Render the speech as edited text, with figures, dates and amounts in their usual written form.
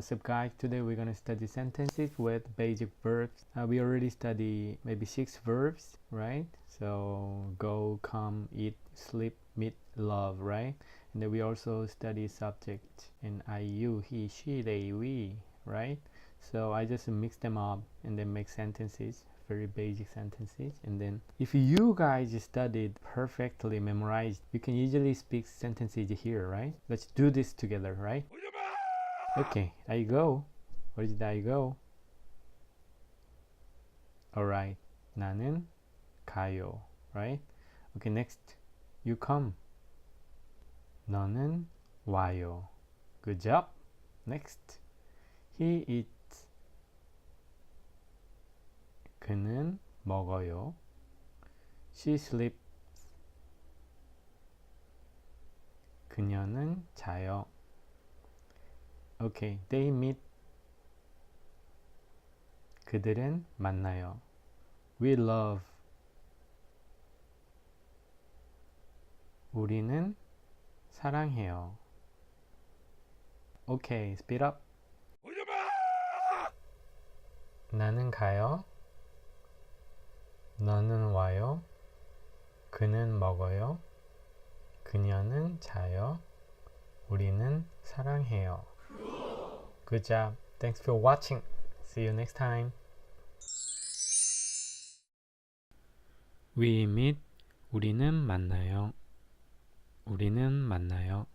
What's up guys, today we're gonna study sentences with basic verbs. We already study maybe 6 verbs, right? So go, come, eat, sleep, meet, love, right? And then we also study subject and I, you, he, she, they, we, right? So I just mix them up and then make sentences, very basic sentences. And then if you guys studied perfectly memorized, you can easily speak sentences here, right? Let's do this together, right? Okay, I go. Where did I go? Alright, 나는 가요, right? Okay, next, you come. 너는 와요. Good job. Next, he eats. 그는 먹어요. She sleeps. 그녀는 자요. Okay, they meet. 그들은 만나요. We love. 우리는 사랑해요. Okay, speed up. 나는 가요. 너는 와요. 그는 먹어요. 그녀는 자요. 우리는 사랑해요. Good job. Thanks for watching. See you next time. We meet. 우리는 만나요. 우리는 만나요.